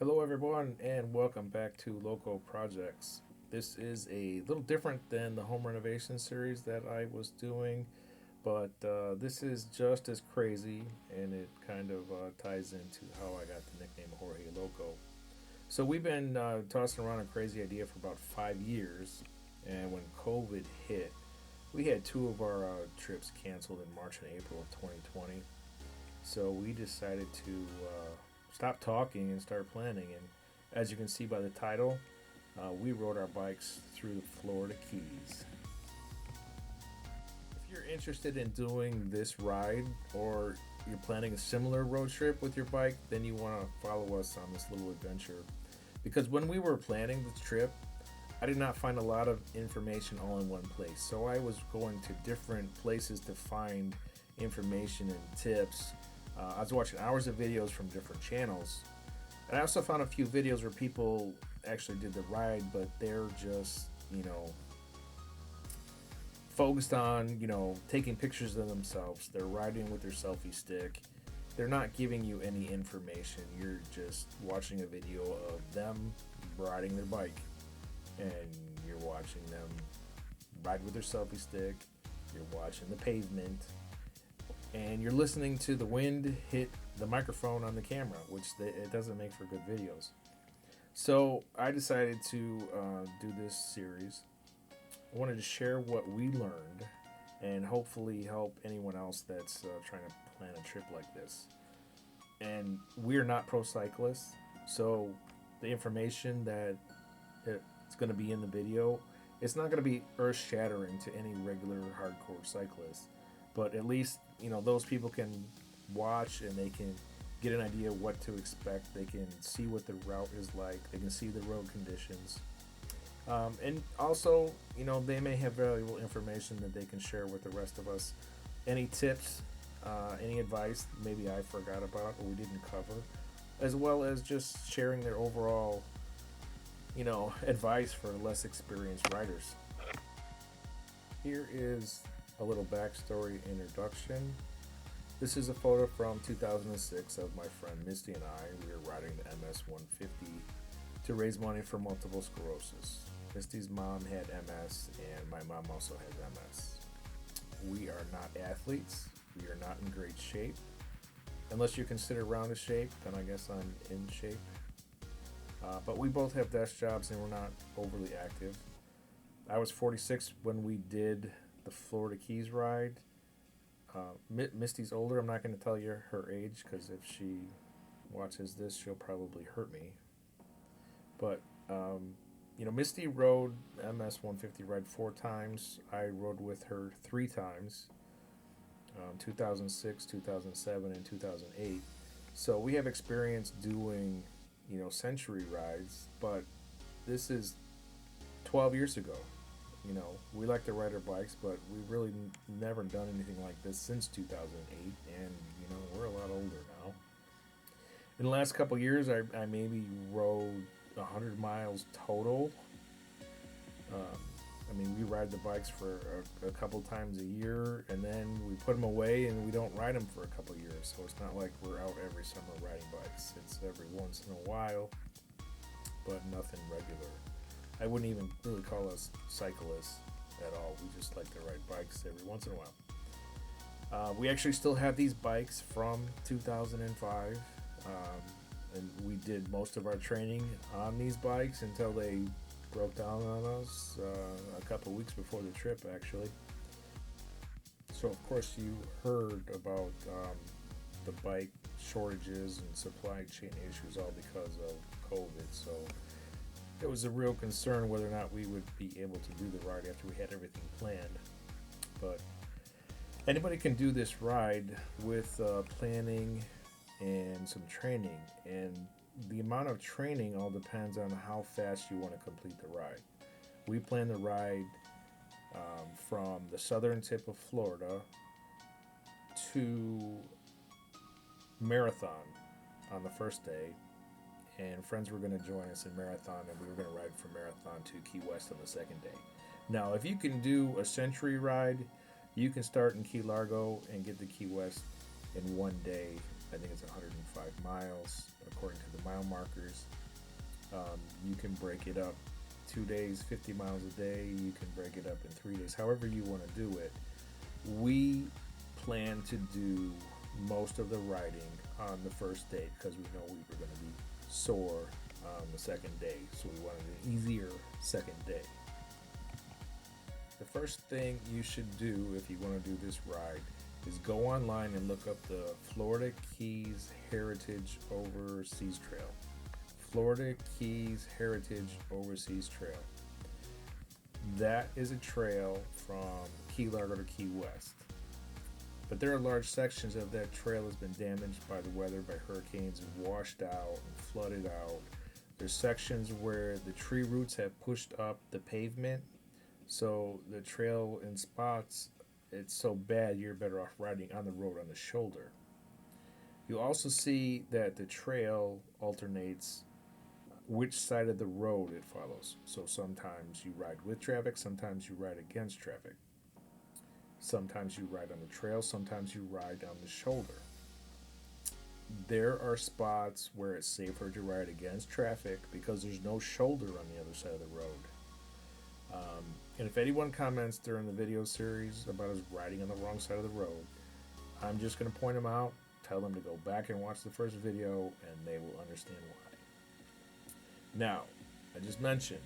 Hello, everyone, and welcome back to Local Projects. This is a little different than the home renovation series that I was doing, but this is just as crazy, and it kind of ties into how I got the nickname Jorge Loco. So, we've been tossing around a crazy idea for about 5 years, and when COVID hit, we had two of our trips canceled in March and April of 2020. So we decided to stop talking and start planning. And as you can see by the title, we rode our bikes through the Florida Keys. If you're interested in doing this ride or you're planning a similar road trip with your bike, then you want to follow us on this little adventure. Because when we were planning the trip, I did not find a lot of information all in one place. So I was going to different places to find information and tips. I was watching hours of videos from different channels. And I also found a few videos where people actually did the ride, but they're just, focused on, taking pictures of themselves. They're riding with their selfie stick. They're not giving you any information. You're just watching a video of them riding their bike. And you're watching them ride with their selfie stick. You're watching the pavement. And you're listening to the wind hit the microphone on the camera, which it doesn't make for good videos. So I decided to do this series. I wanted to share what we learned and hopefully help anyone else that's trying to plan a trip like this. And we're not pro cyclists, so the information that it's going to be in the video, it's not going to be earth shattering to any regular hardcore cyclist. But at least those people can watch and they can get an idea of what to expect. They can see what the route is like. They can see the road conditions. And also, they may have valuable information that they can share with the rest of us. Any tips, any advice maybe I forgot about or we didn't cover, as well as just sharing their overall, advice for less experienced riders. Here is a little backstory introduction. This is a photo from 2006 of my friend Misty and I. We were riding the MS 150 to raise money for multiple sclerosis. Misty's mom had MS, and my mom also has MS. We are not athletes. We are not in great shape. Unless you consider round a shape, then I guess I'm in shape. But we both have desk jobs and we're not overly active. I was 46 when we did the Florida Keys ride. Misty's older. I'm not going to tell you her age because if she watches this, she'll probably hurt me. But Misty rode MS 150 ride 4 times. I rode with her 3 times, 2006, 2007, and 2008. So we have experience doing, century rides, but this is 12 years ago. We like to ride our bikes, but we've really never done anything like this since 2008, and we're a lot older now. In the last couple years, I maybe rode 100 miles total. We ride the bikes for a couple times a year, and then we put them away, and we don't ride them for a couple years. So it's not like we're out every summer riding bikes. It's every once in a while, but nothing regular. I wouldn't even really call us cyclists at all. We just like to ride bikes every once in a while. We actually still have these bikes from 2005, and we did most of our training on these bikes until they broke down on us a couple weeks before the trip, actually. So, of course, you heard about the bike shortages and supply chain issues all because of COVID. So, it was a real concern whether or not we would be able to do the ride after we had everything planned. But anybody can do this ride with planning and some training. And the amount of training all depends on how fast you want to complete the ride. We plan the ride from the southern tip of Florida to Marathon on the first day, and friends were going to join us in Marathon, and we were going to ride from Marathon to Key West on the second day. Now, if you can do a century ride, you can start in Key Largo and get to Key West in one day. I think it's 105 miles. Of according to the mile markers. You can break it up 2 days, 50 miles a day. You can break it up in 3 days, however you want to do it. We plan to do most of the riding on the first day because we know we were going to be sore on the second day, so we wanted an easier second day. The first thing you should do if you want to do this ride is go online and look up the Florida Keys Heritage Overseas Trail. Florida Keys Heritage Overseas Trail. That is a trail from Key Largo to Key West. But there are large sections of that trail has been damaged by the weather, by hurricanes, and washed out and flooded out. There's sections where the tree roots have pushed up the pavement, so the trail in spots, it's so bad you're better off riding on the road on the shoulder. You also see that the trail alternates which side of the road it follows. So sometimes you ride with traffic, sometimes you ride against traffic. Sometimes you ride on the trail, sometimes you ride on the shoulder. There are spots where it's safer to ride against traffic because there's no shoulder on the other side of the road. And if anyone comments during the video series about us riding on the wrong side of the road, I'm just going to point them out, tell them to go back and watch the first video, and they will understand why. Now, I just mentioned,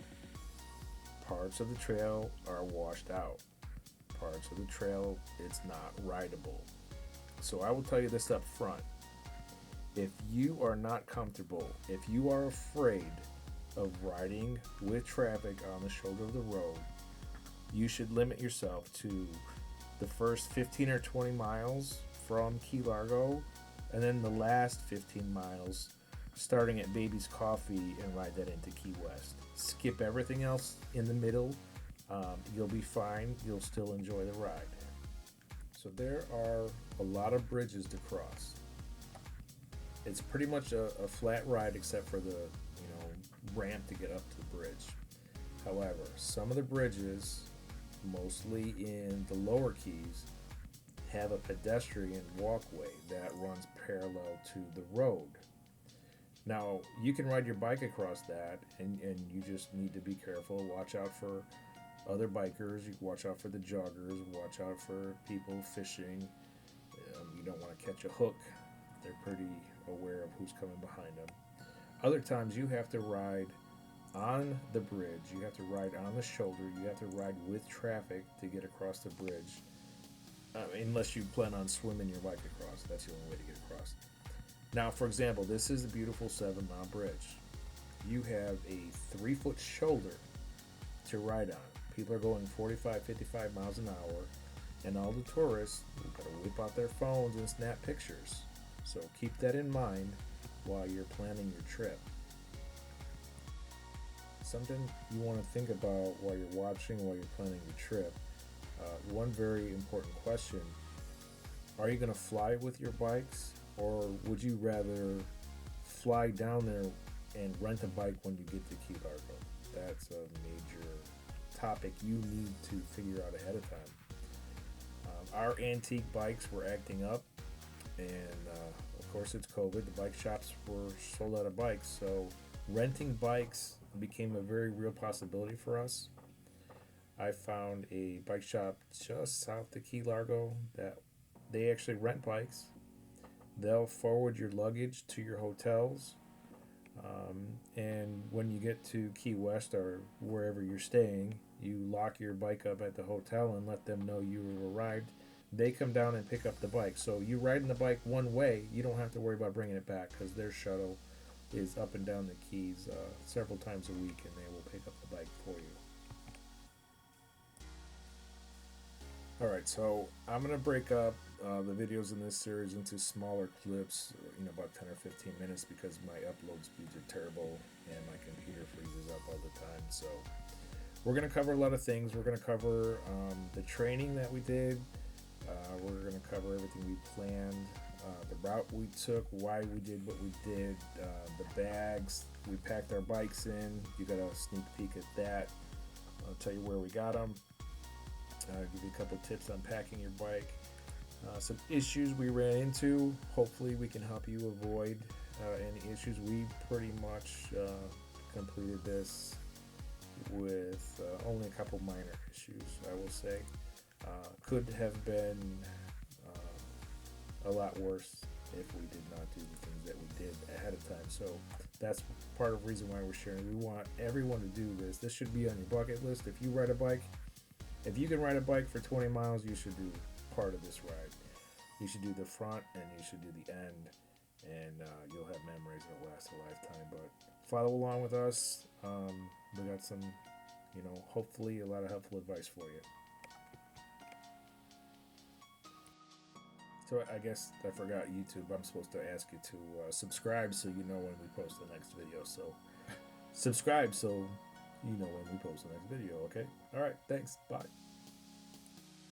parts of the trail are washed out. Parts of the trail, it's not rideable. So I will tell you this up front. If you are not comfortable, if you are afraid of riding with traffic on the shoulder of the road, you should limit yourself to the first 15 or 20 miles from Key Largo, and then the last 15 miles starting at Baby's Coffee and ride that into Key West. Skip everything else in the middle. You'll be fine. You'll still enjoy the ride. So there are a lot of bridges to cross. It's pretty much a flat ride except for the ramp to get up to the bridge. However, some of the bridges, mostly in the lower keys, have a pedestrian walkway that runs parallel to the road. Now, you can ride your bike across that, and you just need to be careful. Watch out for other bikers. You watch out for the joggers. Watch out for people fishing. You don't want to catch a hook. They're pretty aware of who's coming behind them. Other times, you have to ride on the bridge. You have to ride on the shoulder. You have to ride with traffic to get across the bridge. Unless you plan on swimming your bike across. That's the only way to get across. Now, for example, this is a beautiful 7-mile bridge. You have a 3-foot shoulder to ride on. People are going 45, 55 miles an hour, and all the tourists got to whip out their phones and snap pictures. So keep that in mind while you're planning your trip. Something you want to think about while you're watching, while you're planning your trip. One very important question: are you going to fly with your bikes, or would you rather fly down there and rent a bike when you get to Key Largo? That's a major topic you need to figure out ahead of time. Our antique bikes were acting up, and of course it's COVID. The bike shops were sold out of bikes, so renting bikes became a very real possibility for us. I found a bike shop just south of Key Largo that they actually rent bikes. They'll forward your luggage to your hotels, and when you get to Key West or wherever you're staying, you lock your bike up at the hotel and let them know you've arrived. They come down and pick up the bike. So you riding the bike one way, you don't have to worry about bringing it back because their shuttle is up and down the Keys several times a week, and they will pick up the bike for you. Alright, so I'm going to break up the videos in this series into smaller clips, about 10 or 15 minutes, because my upload speeds are terrible and my computer freezes up all the time. So we're going to cover a lot of things. We're going to cover the training that we did. We're going to cover everything we planned, the route we took, why we did what we did, the bags we packed our bikes in. You got a sneak peek at that. I'll tell you where we got them. Give you a couple tips on packing your bike. Some issues we ran into. Hopefully we can help you avoid any issues. We pretty much completed this with only a couple minor issues, I will say. Could have been a lot worse if we did not do the things that we did ahead of time. So that's part of the reason why we're sharing. We want everyone to do this. This should be on your bucket list. If you ride a bike, if you can ride a bike for 20 miles, you should do part of this ride. You should do the front and you should do the end, and you'll have memories that last a lifetime. But follow along with us. We got some, hopefully a lot of helpful advice for you. So I guess I forgot YouTube. I'm supposed to ask you to subscribe so you know when we post the next video. So subscribe so you know when we post the next video. Okay. All right. Thanks. Bye.